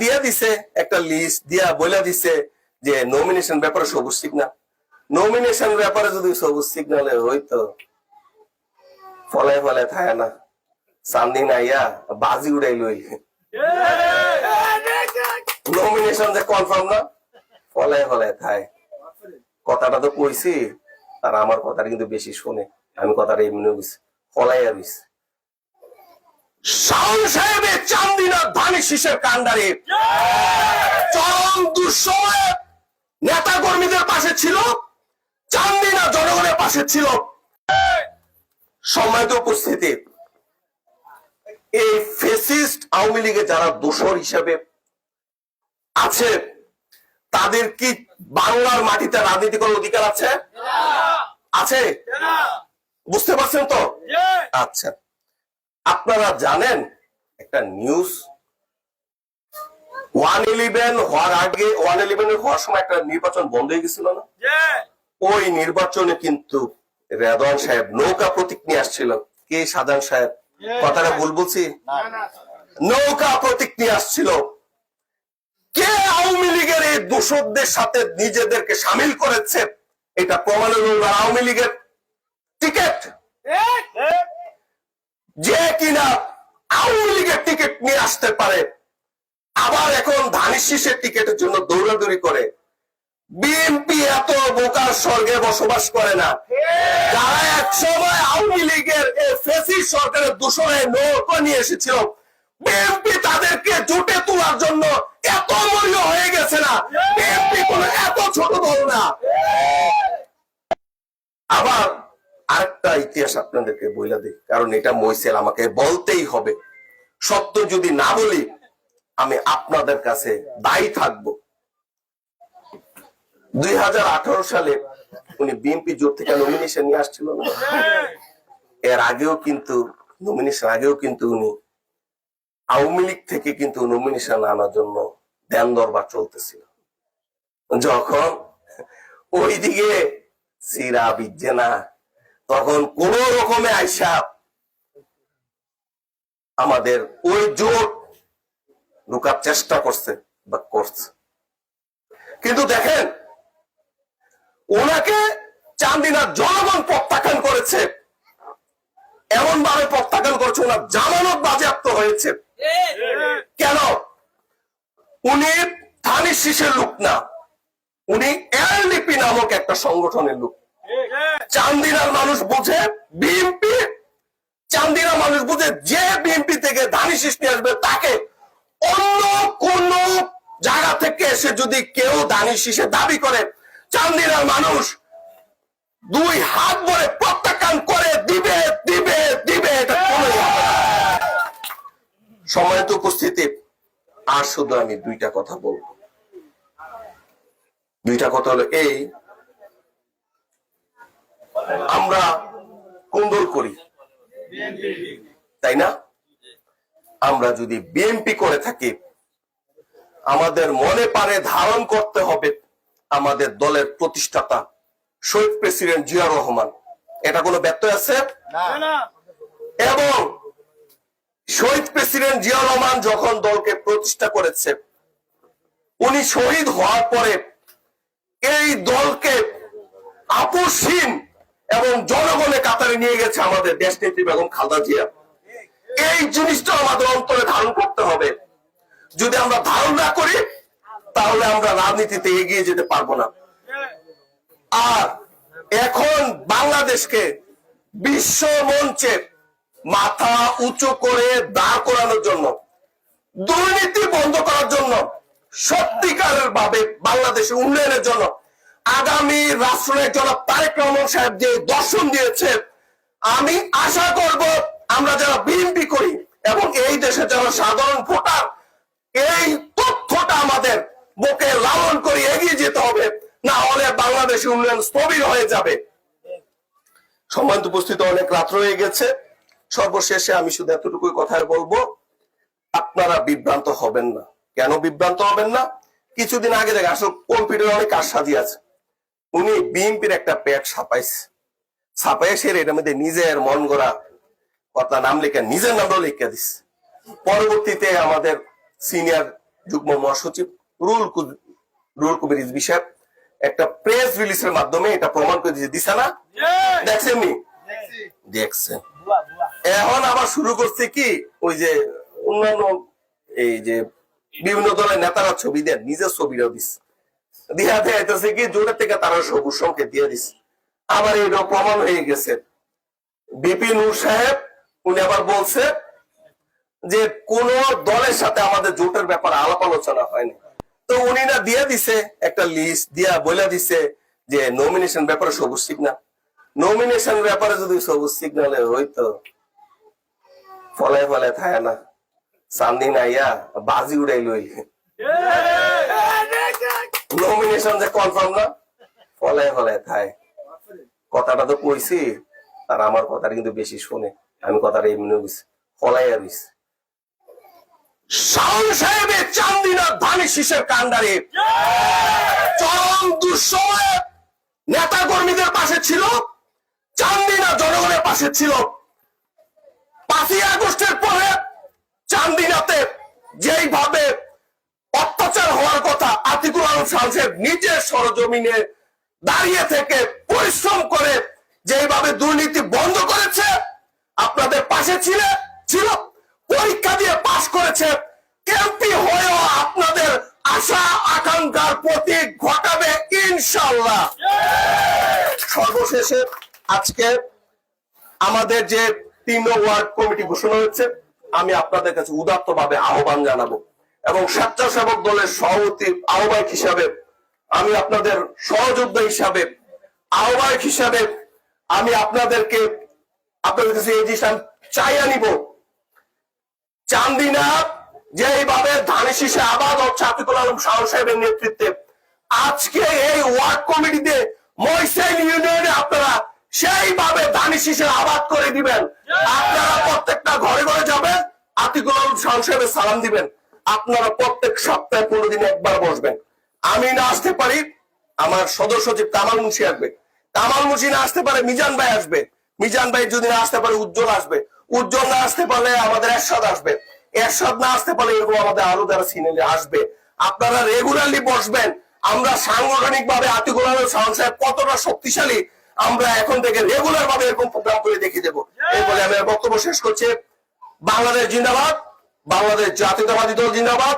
দিয়ে দিছে একটা লিস্ট দিয়া বলে দিছে যে নমিনেশন ব্যাপারে সবুজ সিগন্যাল। নমিনেশন ব্যাপারে যদি সবুজ সিগন্যালে হইতো ফলে ফলে থাকে না, সান্দিন আইয়া বাজি উড়াই লই। নমিনেশন যে কনফার্ম না, ফলে ফলে থাকে। কথাটা তো কইছি, তারা আমার কথাটা কিন্তু বেশি শোনে। আমি কথাটা এমনি বুঝছি, ফলাইয়া রইছি। শাওন সাহেবের চান্দিনা ধানি শীষের কান্ডারে চরম দুঃসময়ে নেতা কর্মীদের পাশে ছিল, চান্দিনা জনগণের পাশে ছিল। সম্মানিত উপস্থিতি, এই ফেসিস্ট আওয়ামী লীগে যারা দোষর হিসেবে আছে, তাদের কি বাংলার মাটিতে রাজনীতি করার অধিকার আছে? আছে? বুঝতে পারছেন তো? আচ্ছা, আপনারা জানেন একটা নিউজ 111 হওয়ার আগে, 111 হওয়ার সময় একটা নির্বাচন বন্ধ হয়ে গেছিল না? ওই নির্বাচনে কিন্তু রেদওয়ান সাহেব নৌকা প্রতীক নিয়ে আসছিল। কে? সাজান সাহেব। কথাটা ভুল বলছি? নৌকা প্রতীক নিয়ে আসছিল। কে আওয়ামী লীগের এই দোষরদের সাথে নিজেদেরকে সামিল করেছে, এটা প্রমাণ হলো আওয়ামী লীগের টিকিট। যে কিনা আওয়ামী লীগের টিকিট নিয়ে আসতে পারে, আবার এখন ধানের শীষের টিকিটের জন্য দৌড়াদৌড়ি করে। বিএনপি এত বোকার স্বর্গে বসবাস করে না। যারা এক সময় আওয়ামী লীগের ফ্যাসিস্ট সরকারের দূষণে নৌকা নিয়ে এসেছিল, বিএনপি তাদেরকে জুটে তোলার জন্য এত মূল্য হয়ে গেছে না। বিএনপি কোন এত ছোট দল না। আবার আরেকটা ইতিহাস আপনাদেরকে বইলা দিই, কারণ এটা মইসেল আমাকে বলতেই হবে। সত্য যদি না বলি আমি আপনাদের কাছে দায়ী থাকবো। 2018 সালে উনি বিএনপি জোট থেকে নমিনেশন নিয়ে আসছিল না? এর আগেও কিন্তু নমিনেশন আগেও কিন্তু উনি আওয়ামী লীগ থেকে কিন্তু নমিনেশন আনার জন্য ধ্যান দরবার চলতেছিল। যখন ওইদিকে সিরা বিজে না, তখন কোন রকমে আইসা আমাদের ওই জোট ঢোকার চেষ্টা করছে বা করছে। কিন্তু দেখেন, ওনাকে চান্দিনার জনগণ প্রত্যাখ্যান করেছে। এমন ভাবে প্রত্যাখ্যান করেছে, ওনার জামানত বাজেয়াপ্ত হয়েছে। কেন? উনি ধানের শীষের লোক না, উনি এলডিপি নামক একটা সংগঠনের লোক। চান্দিনার মানুষ বুঝে বিএনপি, চান্দিনার মানুষ বুঝে যে বিএনপি থেকে ধানের শীষ নিয়ে আসবে, তাকে অন্য কোন জায়গা থেকে এসে যদি কেউ ধানের শীষের দাবি করে, চান্দিনার মানুষ 2 হাত ভরে প্রত্যাখ্যান করে দিবে দিবে দিবে। এটা সম্মানিত উপস্থিতি, আর শুধু আমি 2টা কথা বলবো। 2টা কথা হলো এই, আমরা কুন্দল করি, তাই না? আমরা যদি বিএনপি করে থাকি, আমাদের মনে পারে ধারণ করতে হবে আমাদের দলের প্রতিষ্ঠাতা শহীদ প্রেসিডেন্ট জিয়া রহমান। এটা কোনো ব্যত্যয় আছে? এবং শহীদ প্রেসিডেন্ট জিয়া রহমান যখন দলকে প্রতিষ্ঠা করেছে, উনি শহীদ হওয়ার পরে এই দলকে আপোষহীন এবং জনগণের কাতারে নিয়ে গেছে আমাদের দেশনেত্রী বেগম খালেদা জিয়া। এই জিনিসটা আমাদের অন্তরে ধারণ করতে হবে। যদি আমরা ধারণ না করি, তাহলে আমরা রাজনীতিতে এগিয়ে যেতে পারবো না। আর এখন বাংলাদেশকে বিশ্ব মঞ্চে মাথা উঁচু করে দাঁড় করানোর জন্য, দুর্নীতি বন্ধ করার জন্য, সত্যিকারের ভাবে বাংলাদেশের উন্নয়নের জন্য আগামী রাষ্ট্রনায়ক জনাব তারেক রহমান সাহেব যে দর্শন দিয়েছে, আমি আশা করব আমরা যারা বিএনপি করি এবং এই দেশে যারা সাধারণ ভোটার, এই তথ্যটা আমাদের বুকে লালন করে এগিয়ে যেতে হবে, না হলে বাংলাদেশের উন্নয়ন স্থবির হয়ে যাবে। সম্মানিত উপস্থিত, অনেক রাত হয়ে গেছে। সর্বশেষে আমি শুধু এতটুকুই কথা বলবো, আপনারা বিভ্রান্ত হবেন না। কেন বিভ্রান্ত হবেন না? কিছুদিন আগে দেখে আসলে কম্পিউটার অনেক কারসাজি আছে। উনি বিএনপির একটা প্যাড ছাপাইছে, এটার মধ্যে নিজের মন গড়া কথা নাম লিখে নিজের নামটাও লিখে দিচ্ছে। পরবর্তীতে আমাদের সিনিয়র যুগ্ম মহাসচিব রুহুল কবির রিজভী সাহেব একটা প্রেস রিলিজের মাধ্যমে এটা প্রমাণ করে দিছে না? দেখছেন নি? দেখছেন। এখন আবার শুরু করছে কি ওই যে অন্যান্য এই যে বিভিন্ন দলের নেতারা ছবি দেন, নিজের ছবিটাও দিচ্ছে, দিয়া দেয়াইতেছে কি জোটের থেকে তারা সবুজ সংকেত দিয়ে দিচ্ছে। আবার এটা প্রমাণ হয়ে গেছে। বিপি নূর সাহেব উনি আবার বলছে যে কোন দলের সাথে আমাদের জোটের ব্যাপারে আলাপ আলোচনা হয়নি। তো উনি না দিয়ে দিছে একটা লিস্ট দিয়া বলে দিছে যে নমিনেশন ব্যাপারে সবুজ সিগন্যাল। নমিনেশন ব্যাপারে যদি সবুজ সিগন্যালে হইতো ফলায় ফলায় থাকে না, চান্দি নাইয়া বাজি উড়াই লই। নমিনেশন যে কনফার্ম না, ফলায় ফলায় থাকে। কথাটা তো কইছি, আর আমার কথাটা কিন্তু বেশি শুনে, আমি কথাটা এমনি বুঝছি, ফলাই আর বুঝছি। শাওন সাহেবের চান্দিনা ধানি শীষের কান্ডারে চরম দুঃসময়ে নেতা কর্মীদের পাশে ছিল, চান্দিনা জনগণের পাশে ছিল। 5ই আগস্টের পরে চান্দিনাতে যেইভাবে অত্যাচার হওয়ার কথা, আতিকুল আলম সাহেব নিজের সরজমিনে দাঁড়িয়ে থেকে পরিশ্রম করে যেইভাবে দুর্নীতি বন্ধ করেছে, আপনাদের পাশে ছিল, পরীক্ষা দিয়ে পাশ করেছে, এমপি হয়েও আপনাদের আশা আকাঙ্ক্ষার প্রতীক ঘটাবে ইনশাআল্লাহ। সর্বশেষে আজকে আমাদের যে 3 নং ওয়ার্ড কমিটি ঘোষণা হয়েছে, আমি আপনাদের কাছে উদাত্ত ভাবে আহ্বান জানাবো এবং স্বেচ্ছাসেবক দলের সভাপতি আহ্বায়ক হিসাবে, আমি আপনাদের সহযোদ্ধা হিসাবে, আহ্বায়ক হিসাবে আমি আপনাদের কাছে এই জিনিসটা চাইয়া নিব। চান্দিনা যেইভাবে ধানি শীষে আবাদ হচ্ছে আতিকুল আলম শাওন সাহেবের নেতৃত্বে, আজকে এই ওয়ার্ড কমিটিতে ময়সাইল ইউনিয়নে আপনারা সেইভাবে ধানি শীষের আবাদ করে দিবেন। আপনারা প্রত্যেকটা ঘরে ঘরে যাবেন, আতিকুল আলম শাওন সাহেবের সালাম দিবেন। আপনারা প্রত্যেক সপ্তাহে 15 দিনে একবার বসবেন। আমি না আসতে পারি, আমার সদস্য সচিব কামাল মুন্সি আসবে, কামাল মুন্সি না আসতে পারে মিজান ভাই আসবে, মিজান ভাই যদি না আসতে পারে উজ্জ্বল আসবে, উজ্জ্বল না আসতে পারলে আমাদের এরশাদ আসবে, এরশাদ না আসতে পারলে এরকম আমাদের আরো যারা সিনিয়র আসবে। আপনারা রেগুলারলি বসবেন। আমরা সাংগঠনিক ভাবে আতিকুল আলম শাওন সাহেব কতটা শক্তিশালী, আমরা এখন থেকে রেগুলার ভাবে এরকম প্রোগ্রাম করে দেখিয়ে দেবো। এই বলে আমি বক্তব্য শেষ করছি। বাংলাদেশ জিন্দাবাদ, বাংলাদেশ জাতীয়তাবাদী দল জিন্দাবাদ।